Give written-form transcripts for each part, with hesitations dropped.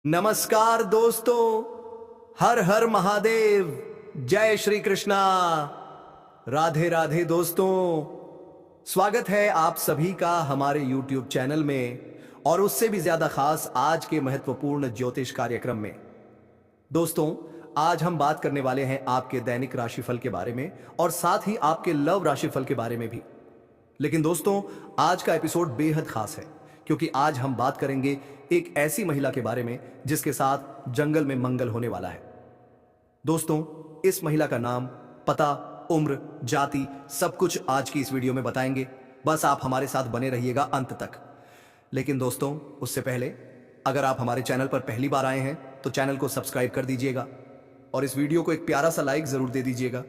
नमस्कार दोस्तों, हर हर महादेव, जय श्री कृष्णा, राधे राधे दोस्तों। स्वागत है आप सभी का हमारे YouTube चैनल में और उससे भी ज्यादा खास आज के महत्वपूर्ण ज्योतिष कार्यक्रम में। दोस्तों, आज हम बात करने वाले हैं आपके दैनिक राशिफल के बारे में और साथ ही आपके लव राशिफल के बारे में भी। लेकिन दोस्तों, आज का एपिसोड बेहद खास है क्योंकि आज हम बात करेंगे एक ऐसी महिला के बारे में जिसके साथ जंगल में मंगल होने वाला है। दोस्तों, इस महिला का नाम, पता, उम्र, जाति सब कुछ आज की इस वीडियो में बताएंगे। बस आप हमारे साथ बने रहिएगा अंत तक। लेकिन दोस्तों, उससे पहले अगर आप हमारे चैनल पर पहली बार आए हैं तो चैनल को सब्सक्राइब कर दीजिएगा और इस वीडियो को एक प्यारा सा लाइक जरूर दे दीजिएगा।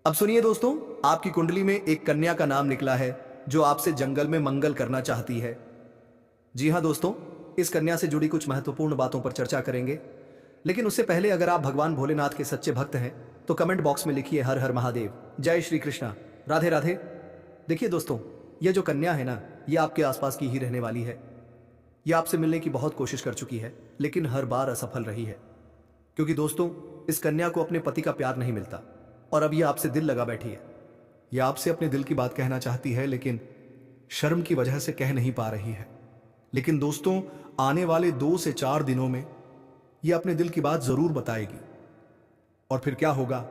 अब सुनिए दोस्तों, आपकी कुंडली में एक कन्या का नाम निकला है जो आपसे जंगल में मंगल करना चाहती है। जी हां दोस्तों, इस कन्या से जुड़ी कुछ महत्वपूर्ण बातों पर चर्चा करेंगे। लेकिन उससे पहले अगर आप भगवान भोलेनाथ के सच्चे भक्त हैं तो कमेंट बॉक्स में लिखिए हर हर महादेव, जय श्री कृष्णा, राधे राधे। देखिए दोस्तों, यह जो कन्या है ना, यह आपके आसपास की ही रहने वाली है। यह आपसे मिलने की बहुत कोशिश कर चुकी है लेकिन हर बार असफल रही है क्योंकि दोस्तों, इस कन्या को अपने पति का प्यार नहीं मिलता और अब यह आपसे दिल लगा बैठी है। यह आपसे अपने दिल की बात कहना चाहती है लेकिन शर्म की वजह से कह नहीं पा रही है। लेकिन दोस्तों, आने वाले 2 से 4 दिनों में यह अपने दिल की बात जरूर बताएगी और फिर क्या होगा,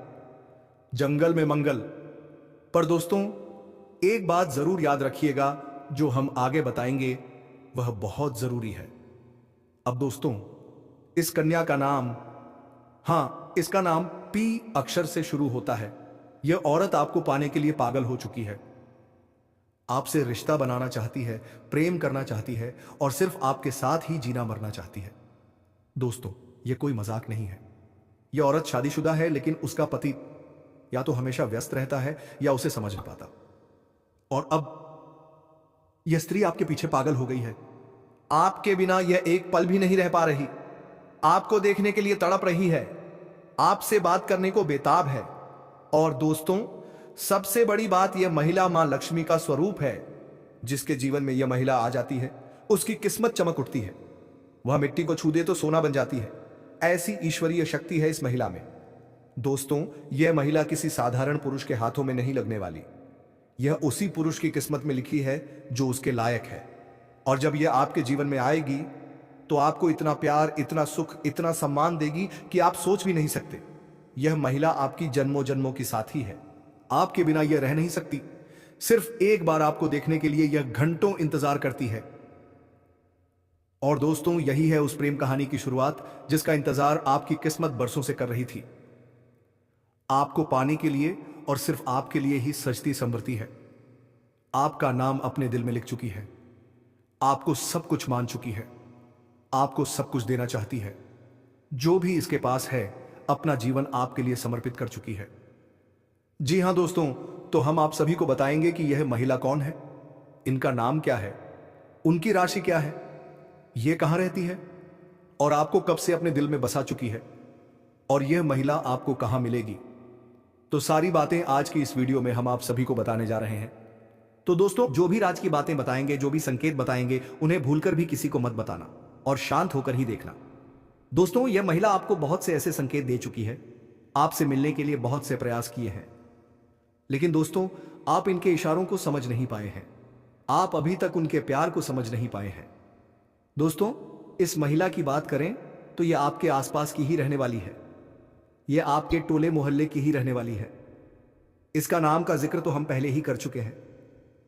जंगल में मंगल। पर दोस्तों, एक बात जरूर याद रखिएगा, जो हम आगे बताएंगे वह बहुत जरूरी है। अब दोस्तों, इस कन्या का नाम, इसका नाम पी अक्षर से शुरू होता है। यह औरत आपको पाने के लिए पागल हो चुकी है। आपसे रिश्ता बनाना चाहती है, प्रेम करना चाहती है और सिर्फ आपके साथ ही जीना मरना चाहती है। दोस्तों, यह कोई मजाक नहीं है। यह औरत शादीशुदा है लेकिन उसका पति या तो हमेशा व्यस्त रहता है या उसे समझ नहीं पाता। और अब यह स्त्री आपके पीछे पागल हो गई है। आपके बिना यह एक पल भी नहीं रह पा रही। आपको देखने के लिए तड़प रही है, आपसे बात करने को बेताब है। और दोस्तों, सबसे बड़ी बात, यह महिला मां लक्ष्मी का स्वरूप है। जिसके जीवन में यह महिला आ जाती है उसकी किस्मत चमक उठती है। वह मिट्टी को छू दे तो सोना बन जाती है। ऐसी ईश्वरीय शक्ति है इस महिला में। दोस्तों, यह महिला किसी साधारण पुरुष के हाथों में नहीं लगने वाली। यह उसी पुरुष की किस्मत में लिखी है जो उसके लायक है। और जब यह आपके जीवन में आएगी तो आपको इतना प्यार, इतना सुख, इतना सम्मान देगी कि आप सोच भी नहीं सकते। यह महिला आपकी जन्मों जन्मों की साथी है। आपके बिना यह रह नहीं सकती। सिर्फ एक बार आपको देखने के लिए यह घंटों इंतजार करती है। और दोस्तों, यही है उस प्रेम कहानी की शुरुआत जिसका इंतजार आपकी किस्मत बरसों से कर रही थी। आपको पाने के लिए और सिर्फ आपके लिए ही सजती संवरती है। आपका नाम अपने दिल में लिख चुकी है। आपको सब कुछ मान चुकी है। आपको सब कुछ देना चाहती है। जो भी इसके पास है अपना जीवन आपके लिए समर्पित कर चुकी है। जी हां दोस्तों, तो हम आप सभी को बताएंगे कि यह महिला कौन है, इनका नाम क्या है, उनकी राशि क्या है, यह कहां रहती है और आपको कब से अपने दिल में बसा चुकी है और यह महिला आपको कहां मिलेगी। तो सारी बातें आज की इस वीडियो में हम आप सभी को बताने जा रहे हैं। तो दोस्तों, जो भी राज की बातें बताएंगे, जो भी संकेत बताएंगे, उन्हें भूलकर भी किसी को मत बताना और शांत होकर ही देखना। दोस्तों, यह महिला आपको बहुत से ऐसे संकेत दे चुकी है, आपसे मिलने के लिए बहुत से प्रयास किए हैं, लेकिन दोस्तों, आप इनके इशारों को समझ नहीं पाए हैं। आप अभी तक उनके प्यार को समझ नहीं पाए हैं। दोस्तों, इस महिला की बात करें तो यह आपके आसपास की ही रहने वाली है। यह आपके टोले मोहल्ले की ही रहने वाली है। इसका नाम का जिक्र तो हम पहले ही कर चुके हैं,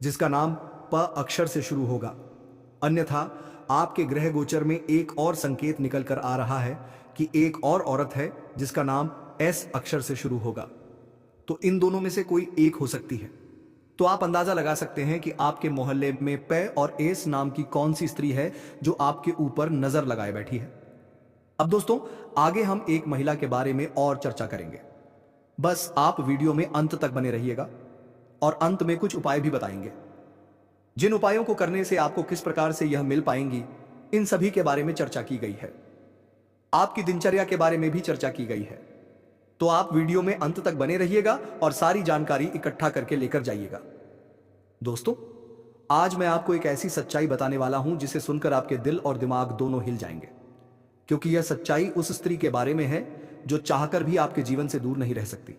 जिसका नाम प अक्षर से शुरू होगा। अन्यथा आपके ग्रह गोचर में एक और संकेत निकल कर आ रहा है कि एक और औरत है जिसका नाम एस अक्षर से शुरू होगा। तो इन दोनों में से कोई एक हो सकती है। तो आप अंदाजा लगा सकते हैं कि आपके मोहल्ले में पै और एस नाम की कौन सी स्त्री है जो आपके ऊपर नजर लगाए बैठी है। अब दोस्तों, आगे हम एक महिला के बारे में और चर्चा करेंगे। बस आप वीडियो में अंत तक बने रहिएगा और अंत में कुछ उपाय भी बताएंगे। जिन उपायों को करने से आपको किस प्रकार से यह मिल पाएंगी, इन सभी के बारे में चर्चा की गई है। आपकी दिनचर्या के बारे में भी चर्चा की गई है। तो आप वीडियो में अंत तक बने रहिएगा और सारी जानकारी इकट्ठा करके लेकर जाइएगा। दोस्तों, आज मैं आपको एक ऐसी सच्चाई बताने वाला हूं जिसे सुनकर आपके दिल और दिमाग दोनों हिल जाएंगे। क्योंकि यह सच्चाई उस स्त्री के बारे में है जो चाहकर भी आपके जीवन से दूर नहीं रह सकती,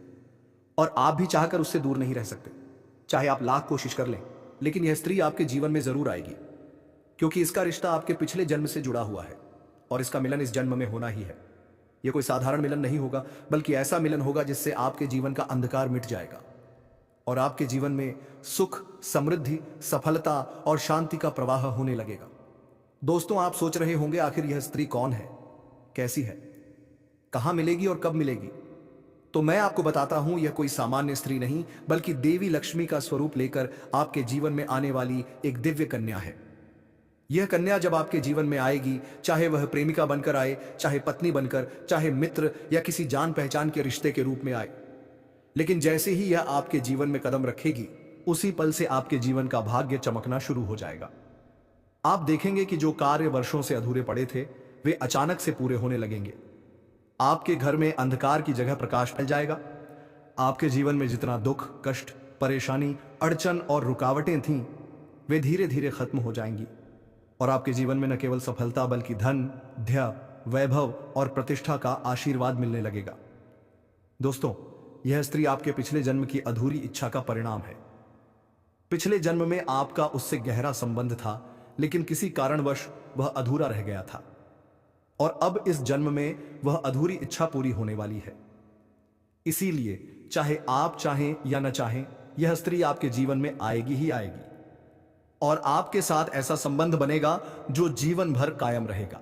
और आप भी चाहकर उससे दूर नहीं रह सकते, चाहे आप लाख कोशिश कर लें। लेकिन यह स्त्री आपके जीवन में जरूर आएगी, क्योंकि इसका रिश्ता आपके पिछले जन्म से जुड़ा हुआ है और इसका मिलन इस जन्म में होना ही है। यह कोई साधारण मिलन नहीं होगा, बल्कि ऐसा मिलन होगा जिससे आपके जीवन का अंधकार मिट जाएगा और आपके जीवन में सुख, समृद्धि, सफलता और शांति का प्रवाह होने लगेगा। दोस्तों, आप सोच रहे होंगे आखिर यह स्त्री कौन है, कैसी है, कहां मिलेगी और कब मिलेगी? तो मैं आपको बताता हूं, यह कोई सामान्य स्त्री नहीं, बल्कि देवी लक्ष्मी का स्वरूप लेकर आपके जीवन में आने वाली एक दिव्य कन्या है। यह कन्या जब आपके जीवन में आएगी, चाहे वह प्रेमिका बनकर आए, चाहे पत्नी बनकर, चाहे मित्र या किसी जान पहचान के रिश्ते के रूप में आए, लेकिन जैसे ही यह आपके जीवन में कदम रखेगी, उसी पल से आपके जीवन का भाग्य चमकना शुरू हो जाएगा। आप देखेंगे कि जो कार्य वर्षों से अधूरे पड़े थे, वे अचानक से पूरे होने लगेंगे। आपके घर में अंधकार की जगह प्रकाश फैल जाएगा। आपके जीवन में जितना दुख, कष्ट, परेशानी, अड़चन और रुकावटें थीं, वे धीरे धीरे खत्म हो जाएंगी और आपके जीवन में न केवल सफलता, बल्कि धन, धैर्य, वैभव और प्रतिष्ठा का आशीर्वाद मिलने लगेगा। दोस्तों, यह स्त्री आपके पिछले जन्म की अधूरी इच्छा का परिणाम है। पिछले जन्म में आपका उससे गहरा संबंध था, लेकिन किसी कारणवश वह अधूरा रह गया था, और अब इस जन्म में वह अधूरी इच्छा पूरी होने वाली है। इसीलिए चाहे आप चाहें या न चाहें, यह स्त्री आपके जीवन में आएगी ही आएगी, और आपके साथ ऐसा संबंध बनेगा जो जीवन भर कायम रहेगा।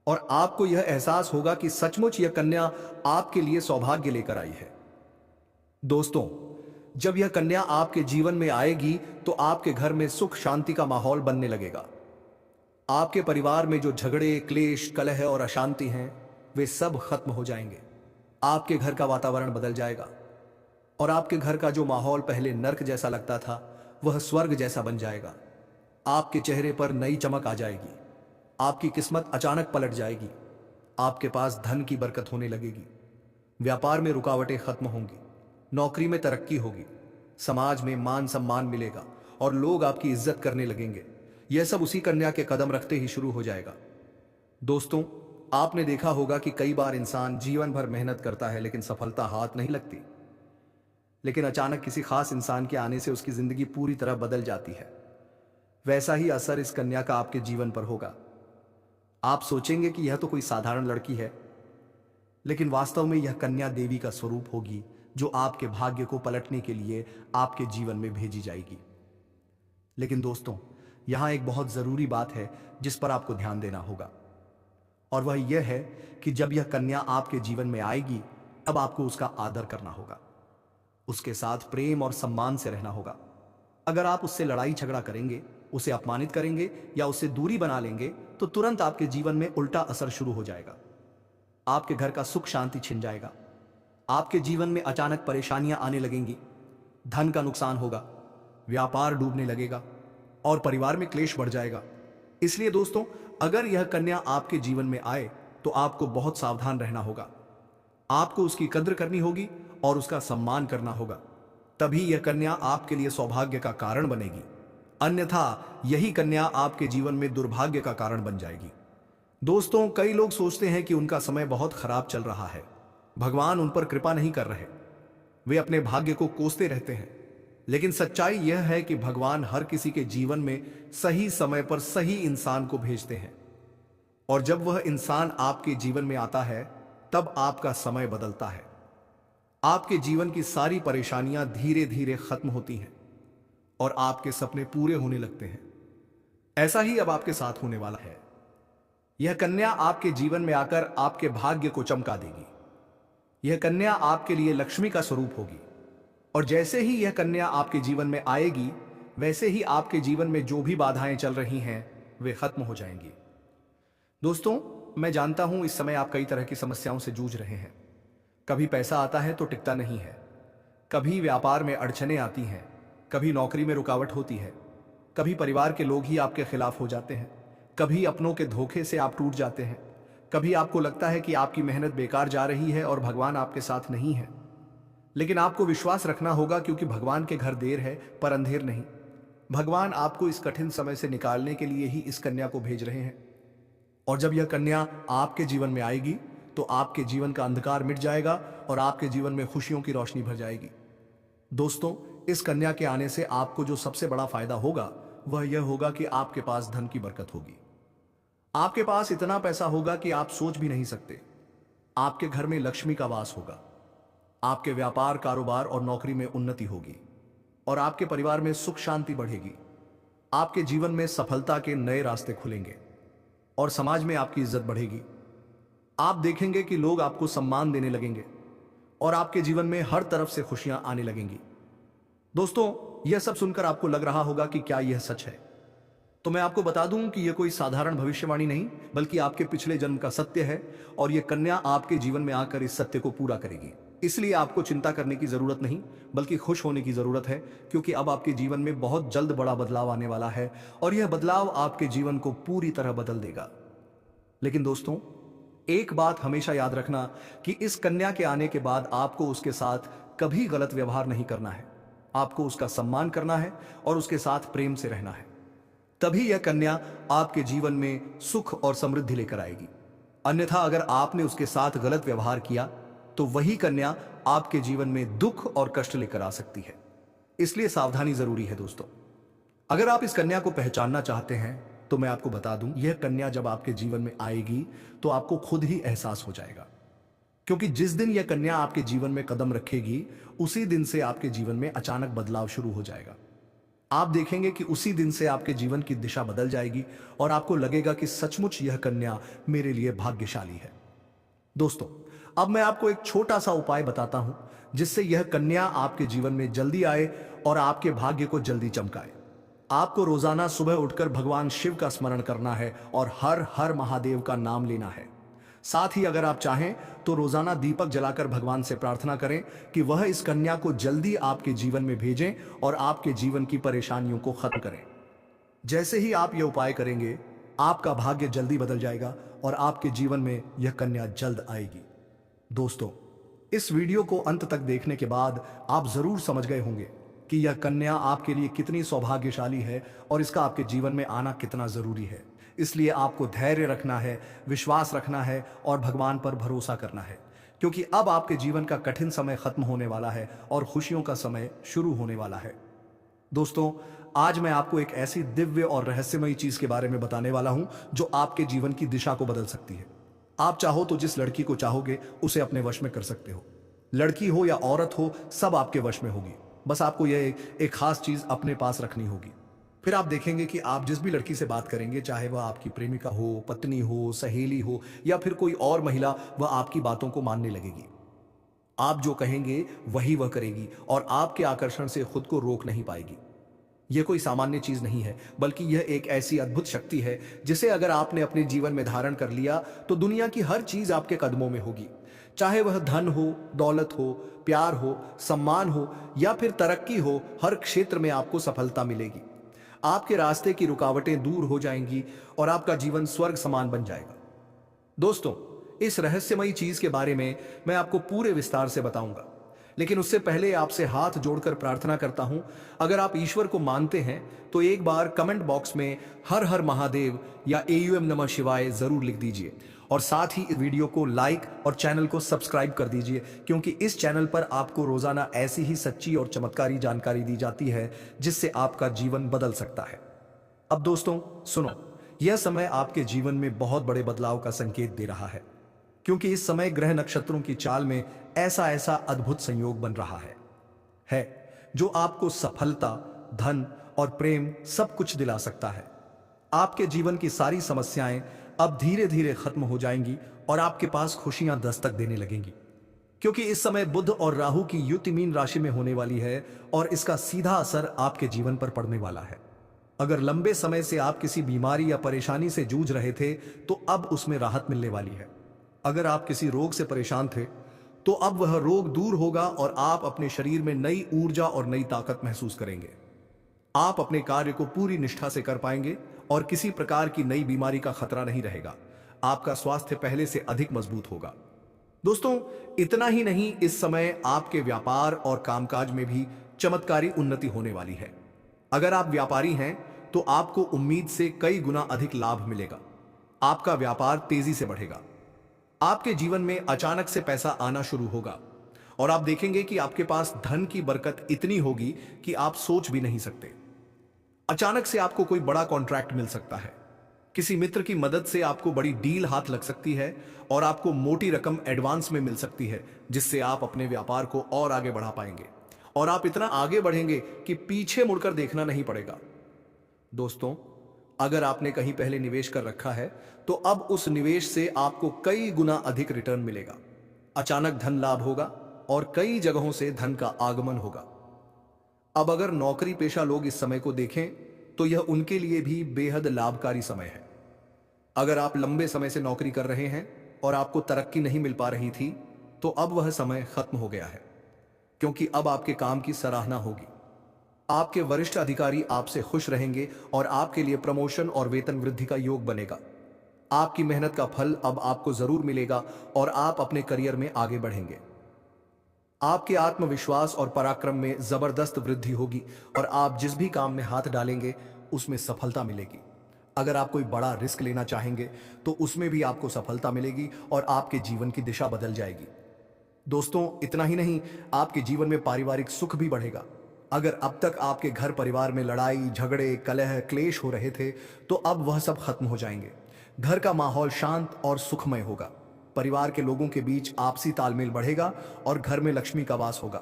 और आपको यह एहसास होगा कि सचमुच यह कन्या आपके लिए सौभाग्य लेकर आई है। दोस्तों, जब यह कन्या आपके जीवन में आएगी, तो आपके घर में सुख शांति का माहौल बनने लगेगा। आपके परिवार में जो झगड़े, क्लेश, कलह और अशांति हैं, वे सब खत्म हो जाएंगे। आपके घर का वातावरण बदल जाएगा और आपके घर का जो माहौल पहले नर्क जैसा लगता था, वह स्वर्ग जैसा बन जाएगा। आपके चेहरे पर नई चमक आ जाएगी। आपकी किस्मत अचानक पलट जाएगी। आपके पास धन की बरकत होने लगेगी। व्यापार में रुकावटें खत्म होंगी। नौकरी में तरक्की होगी। समाज में मान सम्मान मिलेगा और लोग आपकी इज्जत करने लगेंगे। यह सब उसी कन्या के कदम रखते ही शुरू हो जाएगा। दोस्तों, आपने देखा होगा कि कई बार इंसान जीवन भर मेहनत करता है, लेकिन सफलता हाथ नहीं लगती। लेकिन अचानक किसी खास इंसान के आने से उसकी जिंदगी पूरी तरह बदल जाती है। वैसा ही असर इस कन्या का आपके जीवन पर होगा। आप सोचेंगे कि यह तो कोई साधारण लड़की है, लेकिन वास्तव में यह कन्या देवी का स्वरूप होगी, जो आपके भाग्य को पलटने के लिए आपके जीवन में भेजी जाएगी। लेकिन दोस्तों, यहां एक बहुत जरूरी बात है जिस पर आपको ध्यान देना होगा, और वह यह है कि जब यह कन्या आपके जीवन में आएगी, तब आपको उसका आदर करना होगा, उसके साथ प्रेम और सम्मान से रहना होगा। अगर आप उससे लड़ाई झगड़ा करेंगे, उसे अपमानित करेंगे या उससे दूरी बना लेंगे, तो तुरंत आपके जीवन में उल्टा असर शुरू हो जाएगा। आपके घर का सुख शांति छिन जाएगा। आपके जीवन में अचानक परेशानियां आने लगेंगी। धन का नुकसान होगा, व्यापार डूबने लगेगा और परिवार में क्लेश बढ़ जाएगा। इसलिए दोस्तों, अगर यह कन्या आपके जीवन में आए, तो आपको बहुत सावधान रहना होगा। आपको उसकी कद्र करनी होगी और उसका सम्मान करना होगा। तभी यह कन्या आपके लिए सौभाग्य का कारण बनेगी। अन्यथा यही कन्या आपके जीवन में दुर्भाग्य का कारण बन जाएगी। दोस्तों, कई लोग सोचते हैं कि उनका समय बहुत खराब चल रहा है, भगवान उन पर कृपा नहीं कर रहे, वे अपने भाग्य को कोसते रहते हैं। लेकिन सच्चाई यह है कि भगवान हर किसी के जीवन में सही समय पर सही इंसान को भेजते हैं, और जब वह इंसान आपके जीवन में आता है, तब आपका समय बदलता है। आपके जीवन की सारी परेशानियां धीरे धीरे खत्म होती हैं और आपके सपने पूरे होने लगते हैं। ऐसा ही अब आपके साथ होने वाला है। यह कन्या आपके जीवन में आकर आपके भाग्य को चमका देगी। यह कन्या आपके लिए लक्ष्मी का स्वरूप होगी, और जैसे ही यह कन्या आपके जीवन में आएगी, वैसे ही आपके जीवन में जो भी बाधाएं चल रही हैं, वे खत्म हो जाएंगी। दोस्तों, मैं जानता हूं इस समय आप कई तरह की समस्याओं से जूझ रहे हैं। कभी पैसा आता है तो टिकता नहीं है, कभी व्यापार में अड़चनें आती हैं, कभी नौकरी में रुकावट होती है, कभी परिवार के लोग ही आपके खिलाफ हो जाते हैं, कभी अपनों के धोखे से आप टूट जाते हैं, कभी आपको लगता है कि आपकी मेहनत बेकार जा रही है और भगवान आपके साथ नहीं है। लेकिन आपको विश्वास रखना होगा, क्योंकि भगवान के घर देर है पर अंधेर नहीं। भगवान आपको इस कठिन समय से निकालने के लिए ही इस कन्या को भेज रहे हैं, और जब यह कन्या आपके जीवन में आएगी तो आपके जीवन का अंधकार मिट जाएगा और आपके जीवन में खुशियों की रोशनी भर जाएगी। दोस्तों, इस कन्या के आने से आपको जो सबसे बड़ा फायदा होगा वह यह होगा कि आपके पास धन की बरकत होगी। आपके पास इतना पैसा होगा कि आप सोच भी नहीं सकते। आपके घर में लक्ष्मी का वास होगा। आपके व्यापार, कारोबार और नौकरी में उन्नति होगी और आपके परिवार में सुख शांति बढ़ेगी। आपके जीवन में सफलता के नए रास्ते खुलेंगे और समाज में आपकी इज्जत बढ़ेगी। आप देखेंगे कि लोग आपको सम्मान देने लगेंगे और आपके जीवन में हर तरफ से खुशियां आने लगेंगी। दोस्तों, यह सब सुनकर आपको लग रहा होगा कि क्या यह सच है? तो मैं आपको बता दूं कि यह कोई साधारण भविष्यवाणी नहीं बल्कि आपके पिछले जन्म का सत्य है और यह कन्या आपके जीवन में आकर इस सत्य को पूरा करेगी। इसलिए आपको चिंता करने की जरूरत नहीं बल्कि खुश होने की जरूरत है, क्योंकि अब आपके जीवन में बहुत जल्द बड़ा बदलाव आने वाला है और यह बदलाव आपके जीवन को पूरी तरह बदल देगा। लेकिन दोस्तों, एक बात हमेशा याद रखना कि इस कन्या के आने के बाद आपको उसके साथ कभी गलत व्यवहार नहीं करना है। आपको उसका सम्मान करना है और उसके साथ प्रेम से रहना है। तभी यह कन्या आपके जीवन में सुख और समृद्धि लेकर आएगी। अन्यथा अगर आपने उसके साथ गलत व्यवहार किया तो वही कन्या आपके जीवन में दुख और कष्ट लेकर आ सकती है। इसलिए सावधानी जरूरी है। दोस्तों, अगर आप इस कन्या को पहचानना चाहते हैं तो मैं आपको बता दूं, यह कन्या जब आपके जीवन में आएगी तो आपको खुद ही एहसास हो जाएगा, क्योंकि जिस दिन यह कन्या आपके जीवन में कदम रखेगी उसी दिन से आपके जीवन में अचानक बदलाव शुरू हो जाएगा। आप देखेंगे कि उसी दिन से आपके जीवन की दिशा बदल जाएगी और आपको लगेगा कि सचमुच यह कन्या मेरे लिए भाग्यशाली है। दोस्तों, अब मैं आपको एक छोटा सा उपाय बताता हूं जिससे यह कन्या आपके जीवन में जल्दी आए और आपके भाग्य को जल्दी चमकाए। आपको रोजाना सुबह उठकर भगवान शिव का स्मरण करना है और हर हर महादेव का नाम लेना है। साथ ही अगर आप चाहें तो रोजाना दीपक जलाकर भगवान से प्रार्थना करें कि वह इस कन्या को जल्दी आपके जीवन में भेजें और आपके जीवन की परेशानियों को खत्म करें। जैसे ही आप यह उपाय करेंगे, आपका भाग्य जल्दी बदल जाएगा और आपके जीवन में यह कन्या जल्द आएगी। दोस्तों, इस वीडियो को अंत तक देखने के बाद आप जरूर समझ गए होंगे कि यह कन्या आपके लिए कितनी सौभाग्यशाली है और इसका आपके जीवन में आना कितना जरूरी है। इसलिए आपको धैर्य रखना है, विश्वास रखना है और भगवान पर भरोसा करना है, क्योंकि अब आपके जीवन का कठिन समय खत्म होने वाला है और खुशियों का समय शुरू होने वाला है। दोस्तों, आज मैं आपको एक ऐसी दिव्य और रहस्यमयी चीज के बारे में बताने वाला हूं जो आपके जीवन की दिशा को बदल सकती है। आप चाहो तो जिस लड़की को चाहोगे उसे अपने वश में कर सकते हो। लड़की हो या औरत हो, सब आपके वश में होगी। बस आपको यह एक खास चीज अपने पास रखनी होगी। फिर आप देखेंगे कि आप जिस भी लड़की से बात करेंगे, चाहे वह आपकी प्रेमिका हो, पत्नी हो, सहेली हो या फिर कोई और महिला, वह आपकी बातों को मानने लगेगी। आप जो कहेंगे वही वह करेगी और आपके आकर्षण से खुद को रोक नहीं पाएगी। यह कोई सामान्य चीज नहीं है, बल्कि यह एक ऐसी अद्भुत शक्ति है जिसे अगर आपने अपने जीवन में धारण कर लिया तो दुनिया की हर चीज आपके कदमों में होगी। चाहे वह धन हो, दौलत हो, प्यार हो, सम्मान हो या फिर तरक्की हो, हर क्षेत्र में आपको सफलता मिलेगी। आपके रास्ते की रुकावटें दूर हो जाएंगी और आपका जीवन स्वर्ग समान बन जाएगा। दोस्तों, इस रहस्यमयी चीज के बारे में मैं आपको पूरे विस्तार से बताऊंगा, लेकिन उससे पहले आपसे हाथ जोड़कर प्रार्थना करता हूं, अगर आप ईश्वर को मानते हैं तो एक बार कमेंट बॉक्स में हर हर महादेव या AUM नमः शिवाय जरूर लिख दीजिए और साथ ही इस वीडियो को लाइक और चैनल को सब्सक्राइब कर दीजिए, क्योंकि इस चैनल पर आपको रोजाना ऐसी ही सच्ची और चमत्कारी जानकारी दी जाती है जिससे आपका जीवन बदल सकता है। अब दोस्तों सुनो, यह समय आपके जीवन में बहुत बड़े बदलाव का संकेत दे रहा है, क्योंकि इस समय ग्रह नक्षत्रों की चाल में ऐसा ऐसा अद्भुत संयोग बन रहा है जो आपको सफलता, धन और प्रेम सब कुछ दिला सकता है। आपके जीवन की सारी समस्याएं अब धीरे धीरे खत्म हो जाएंगी और आपके पास खुशियां दस्तक देने लगेंगी, क्योंकि इस समय बुध और राहु की युति मीन राशि में होने वाली है और इसका सीधा असर आपके जीवन पर पड़ने वाला है। अगर लंबे समय से आप किसी बीमारी या परेशानी से जूझ रहे थे तो अब उसमें राहत मिलने वाली है। अगर आप किसी रोग से परेशान थे तो अब वह रोग दूर होगा और आप अपने शरीर में नई ऊर्जा और नई ताकत महसूस करेंगे। आप अपने कार्य को पूरी निष्ठा से कर पाएंगे और किसी प्रकार की नई बीमारी का खतरा नहीं रहेगा। आपका स्वास्थ्य पहले से अधिक मजबूत होगा। दोस्तों, इतना ही नहीं, इस समय आपके व्यापार और कामकाज में भी चमत्कारी उन्नति होने वाली है। अगर आप व्यापारी हैं तो आपको उम्मीद से कई गुना अधिक लाभ मिलेगा। आपका व्यापार तेजी से बढ़ेगा। आपके जीवन में अचानक से पैसा आना शुरू होगा और आप देखेंगे कि आपके पास धन की बरकत इतनी होगी कि आप सोच भी नहीं सकते। अचानक से आपको कोई बड़ा कॉन्ट्रैक्ट मिल सकता है। किसी मित्र की मदद से आपको बड़ी डील हाथ लग सकती है और आपको मोटी रकम एडवांस में मिल सकती है, जिससे आप अपने व्यापार को और आगे बढ़ा पाएंगे और आप इतना आगे बढ़ेंगे कि पीछे मुड़कर देखना नहीं पड़ेगा। दोस्तों, अगर आपने कहीं पहले निवेश कर रखा है तो अब उस निवेश से आपको कई गुना अधिक रिटर्न मिलेगा। अचानक धन लाभ होगा और कई जगहों से धन का आगमन होगा। अब अगर नौकरी पेशा लोग इस समय को देखें तो यह उनके लिए भी बेहद लाभकारी समय है। अगर आप लंबे समय से नौकरी कर रहे हैं और आपको तरक्की नहीं मिल पा रही थी तो अब वह समय खत्म हो गया है, क्योंकि अब आपके काम की सराहना होगी। आपके वरिष्ठ अधिकारी आपसे खुश रहेंगे और आपके लिए प्रमोशन और वेतन वृद्धि का योग बनेगा। आपकी मेहनत का फल अब आपको जरूर मिलेगा और आप अपने करियर में आगे बढ़ेंगे। आपके आत्मविश्वास और पराक्रम में जबरदस्त वृद्धि होगी और आप जिस भी काम में हाथ डालेंगे उसमें सफलता मिलेगी। अगर आप कोई बड़ा रिस्क लेना चाहेंगे तो उसमें भी आपको सफलता मिलेगी और आपके जीवन की दिशा बदल जाएगी। दोस्तों, इतना ही नहीं, आपके जीवन में पारिवारिक सुख भी बढ़ेगा। अगर अब तक आपके घर परिवार में लड़ाई झगड़े कलह क्लेश हो रहे थे तो अब वह सब खत्म हो जाएंगे। घर का माहौल शांत और सुखमय होगा। परिवार के लोगों के बीच आपसी तालमेल बढ़ेगा और घर में लक्ष्मी का वास होगा।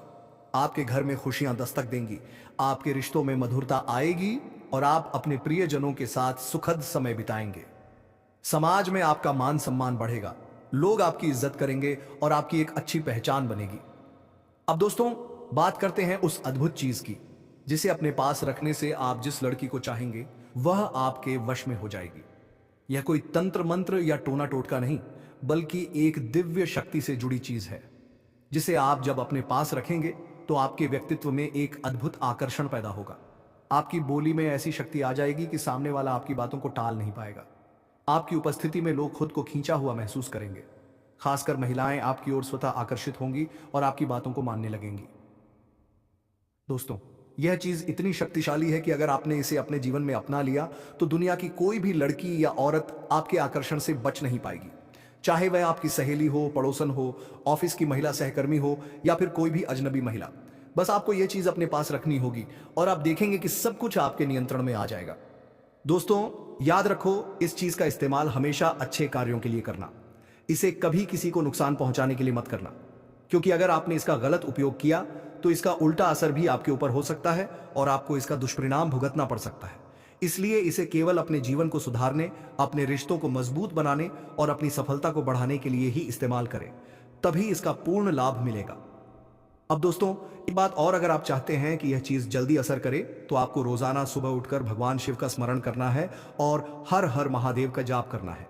आपके घर में खुशियां दस्तक देंगी, आपके रिश्तों में मधुरता आएगी और आप अपने प्रियजनों के साथ सुखद समय बिताएंगे। समाज में आपका मान सम्मान बढ़ेगा, लोग आपकी इज्जत करेंगे और आपकी एक अच्छी पहचान बनेगी। अब दोस्तों, बात करते हैं उस अद्भुत चीज की जिसे अपने पास रखने से आप जिस लड़की को चाहेंगे वह आपके वश में हो जाएगी। यह कोई तंत्र मंत्र या टोना टोटका नहीं, बल्कि एक दिव्य शक्ति से जुड़ी चीज है, जिसे आप जब अपने पास रखेंगे तो आपके व्यक्तित्व में एक अद्भुत आकर्षण पैदा होगा। आपकी बोली में ऐसी शक्ति आ जाएगी कि सामने वाला आपकी बातों को टाल नहीं पाएगा। आपकी उपस्थिति में लोग खुद को खींचा हुआ महसूस करेंगे। खासकर महिलाएं आपकी ओर स्वतः आकर्षित होंगी और आपकी बातों को मानने लगेंगी। दोस्तों, यह चीज इतनी शक्तिशाली है कि अगर आपने इसे अपने जीवन में अपना लिया तो दुनिया की कोई भी लड़की या औरत आपके आकर्षण से बच नहीं पाएगी। चाहे वह आपकी सहेली हो, पड़ोसन हो, ऑफिस की महिला सहकर्मी हो या फिर कोई भी अजनबी महिला। बस आपको यह चीज अपने पास रखनी होगी और आप देखेंगे कि सब कुछ आपके नियंत्रण में आ जाएगा। दोस्तों, याद रखो, इस चीज का इस्तेमाल हमेशा अच्छे कार्यों के लिए करना। इसे कभी किसी को नुकसान पहुंचाने के लिए मत करना, क्योंकि अगर आपने इसका गलत उपयोग किया तो इसका उल्टा असर भी आपके ऊपर हो सकता है और आपको इसका दुष्परिणाम भुगतना पड़ सकता है। इसलिए इसे केवल अपने जीवन को सुधारने, अपने रिश्तों को मजबूत बनाने और अपनी सफलता को बढ़ाने के लिए ही इस्तेमाल करें, तभी इसका पूर्ण लाभ मिलेगा। अब दोस्तों, एक बात और, अगर आप चाहते हैं कि यह चीज जल्दी असर करे तो आपको रोजाना सुबह उठकर भगवान शिव का स्मरण करना है और हर हर महादेव का जाप करना है।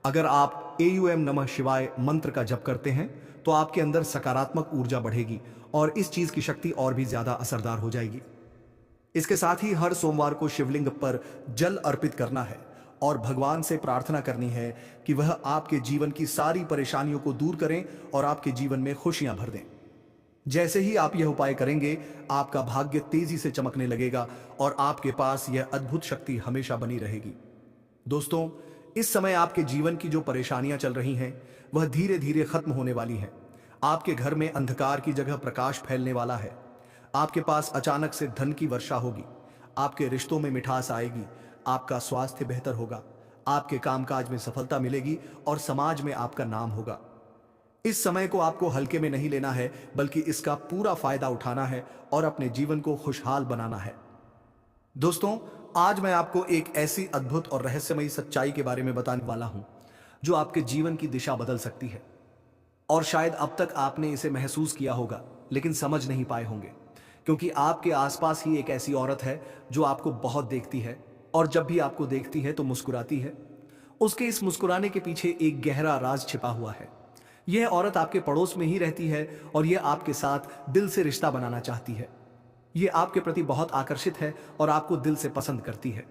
अगर आप AUM नमः शिवाय मंत्र का जप करते हैं तो आपके अंदर सकारात्मक ऊर्जा बढ़ेगी और इस चीज की शक्ति और भी ज्यादा असरदार हो जाएगी। इसके साथ ही हर सोमवार को शिवलिंग पर जल अर्पित करना है और भगवान से प्रार्थना करनी है कि वह आपके जीवन की सारी परेशानियों को दूर करें और आपके जीवन में खुशियां भर दें। जैसे ही आप यह उपाय करेंगे, आपका भाग्य तेजी से चमकने लगेगा और आपके पास यह अद्भुत शक्ति हमेशा बनी रहेगी। दोस्तों, इस समय आपके जीवन की जो परेशानियां चल रही हैं वह धीरे धीरे खत्म होने वाली हैं। आपके घर में अंधकार की जगह प्रकाश फैलने वाला है। आपके पास अचानक से धन की वर्षा होगी। आपके रिश्तों में मिठास आएगी। आपका स्वास्थ्य बेहतर होगा। आपके कामकाज में सफलता मिलेगी और समाज में आपका नाम होगा। इस समय को आपको हल्के में नहीं लेना है, बल्कि इसका पूरा फायदा उठाना है और अपने जीवन को खुशहाल बनाना है। दोस्तों, आज मैं आपको एक ऐसी अद्भुत और रहस्यमयी सच्चाई के बारे में बताने वाला हूं जो आपके जीवन की दिशा बदल सकती है। और शायद अब तक आपने इसे महसूस किया होगा लेकिन समझ नहीं पाए होंगे, क्योंकि आपके आसपास ही एक ऐसी औरत है जो आपको बहुत देखती है और जब भी आपको देखती है तो मुस्कुराती है। उसके इस मुस्कुराने के पीछे एक गहरा राज छिपा हुआ है। यह औरत आपके पड़ोस में ही रहती है और यह आपके साथ दिल से रिश्ता बनाना चाहती है। यह आपके प्रति बहुत आकर्षित है और आपको दिल से पसंद करती है,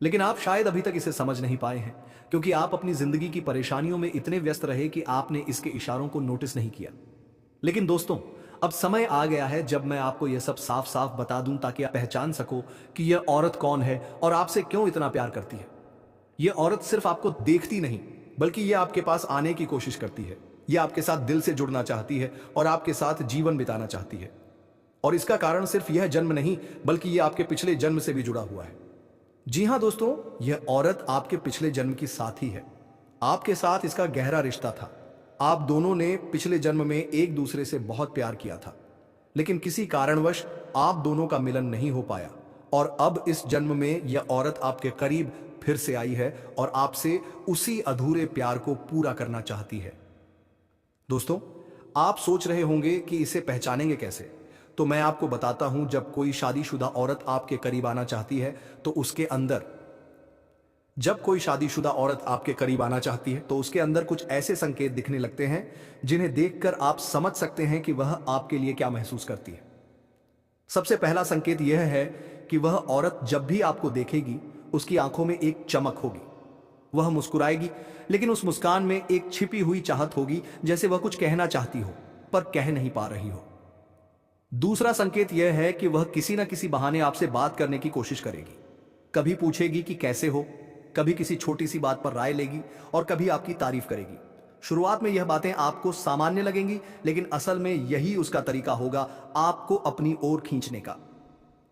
लेकिन आप शायद अभी तक इसे समझ नहीं पाए हैं, क्योंकि आप अपनी जिंदगी की परेशानियों में इतने व्यस्त रहे कि आपने इसके इशारों को नोटिस नहीं किया। लेकिन दोस्तों, अब समय आ गया है जब मैं आपको यह सब साफ साफ बता दूं ताकि आप पहचान सको कि यह औरत कौन है और आपसे क्यों इतना प्यार करती है। ये औरत सिर्फ आपको देखती नहीं, बल्कि ये आपके पास आने की कोशिश करती है। ये आपके साथ दिल से जुड़ना चाहती है और आपके साथ जीवन बिताना चाहती है। और इसका कारण सिर्फ यह जन्म नहीं, बल्कि यह आपके पिछले जन्म से भी जुड़ा हुआ है। जी हां दोस्तों, यह औरत आपके पिछले जन्म की साथी है। आपके साथ इसका गहरा रिश्ता था। आप दोनों ने पिछले जन्म में एक दूसरे से बहुत प्यार किया था, लेकिन किसी कारणवश आप दोनों का मिलन नहीं हो पाया। और अब इस जन्म में यह औरत आपके करीब फिर से आई है और आपसे उसी अधूरे प्यार को पूरा करना चाहती है। दोस्तों, आप सोच रहे होंगे कि इसे पहचानेंगे कैसे? तो मैं आपको बताता हूं। जब कोई शादीशुदा औरत आपके करीब आना चाहती है तो उसके अंदर उसके अंदर कुछ ऐसे संकेत दिखने लगते हैं जिन्हें देखकर आप समझ सकते हैं कि वह आपके लिए क्या महसूस करती है। सबसे पहला संकेत यह है कि वह औरत जब भी आपको देखेगी, उसकी आंखों में एक चमक होगी। वह मुस्कुराएगी, लेकिन उस मुस्कान में एक छिपी हुई चाहत होगी, जैसे वह कुछ कहना चाहती हो पर कह नहीं पा रही हो। दूसरा संकेत यह है कि वह किसी न किसी बहाने आपसे बात करने की कोशिश करेगी। कभी पूछेगी कि कैसे हो, कभी किसी छोटी सी बात पर राय लेगी और कभी आपकी तारीफ करेगी। शुरुआत में यह बातें आपको सामान्य लगेंगी, लेकिन असल में यही उसका तरीका होगा आपको अपनी ओर खींचने का।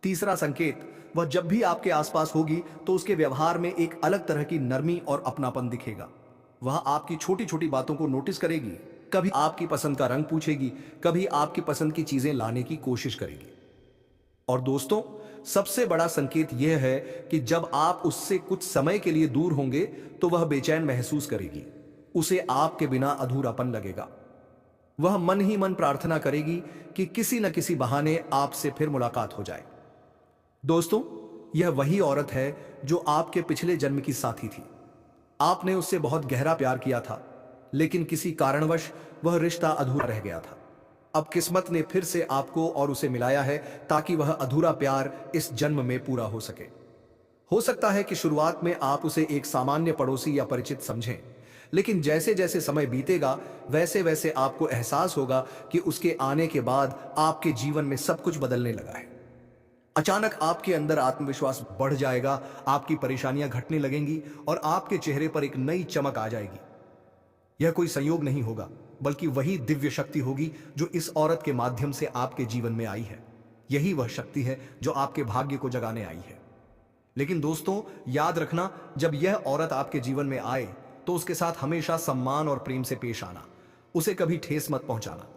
तीसरा संकेत, वह जब भी आपके आसपास होगी तो उसके व्यवहार में एक अलग तरह की नरमी और अपनापन दिखेगा। वह आपकी छोटी छोटी बातों को नोटिस करेगी, कभी आपकी पसंद का रंग पूछेगी, कभी आपकी पसंद की चीजें लाने की कोशिश करेगी। और दोस्तों, सबसे बड़ा संकेत यह है कि जब आप उससे कुछ समय के लिए दूर होंगे तो वह बेचैन महसूस करेगी। उसे आपके बिना अधूरापन लगेगा। वह मन ही मन प्रार्थना करेगी कि किसी न किसी बहाने आपसे फिर मुलाकात हो जाए। दोस्तों, यह वही औरत है जो आपके पिछले जन्म की साथी थी। आपने उससे बहुत गहरा प्यार किया था, लेकिन किसी कारणवश वह रिश्ता अधूरा रह गया था। अब किस्मत ने फिर से आपको और उसे मिलाया है ताकि वह अधूरा प्यार इस जन्म में पूरा हो सके। हो सकता है कि शुरुआत में आप उसे एक सामान्य पड़ोसी या परिचित समझें, लेकिन जैसे जैसे समय बीतेगा वैसे वैसे आपको एहसास होगा कि उसके आने के बाद आपके जीवन में सब कुछ बदलने लगा है। अचानक आपके अंदर आत्मविश्वास बढ़ जाएगा, आपकी परेशानियां घटने लगेंगी और आपके चेहरे पर एक नई चमक आ जाएगी। यह कोई संयोग नहीं होगा, बल्कि वही दिव्य शक्ति होगी जो इस औरत के माध्यम से आपके जीवन में आई है। यही वह शक्ति है जो आपके भाग्य को जगाने आई है। लेकिन दोस्तों, याद रखना, जब यह औरत आपके जीवन में आए तो उसके साथ हमेशा सम्मान और प्रेम से पेश आना। उसे कभी ठेस मत पहुंचाना,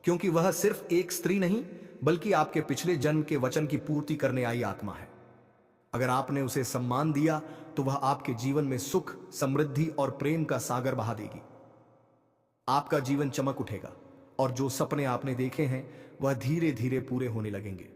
क्योंकि वह सिर्फ एक स्त्री नहीं, बल्कि आपके पिछले जन्म के वचन की पूर्ति करने आई आत्मा है। अगर आपने उसे सम्मान दिया तो वह आपके जीवन में सुख, समृद्धि और प्रेम का सागर बहा देगी। आपका जीवन चमक उठेगा और जो सपने आपने देखे हैं वह धीरे धीरे पूरे होने लगेंगे।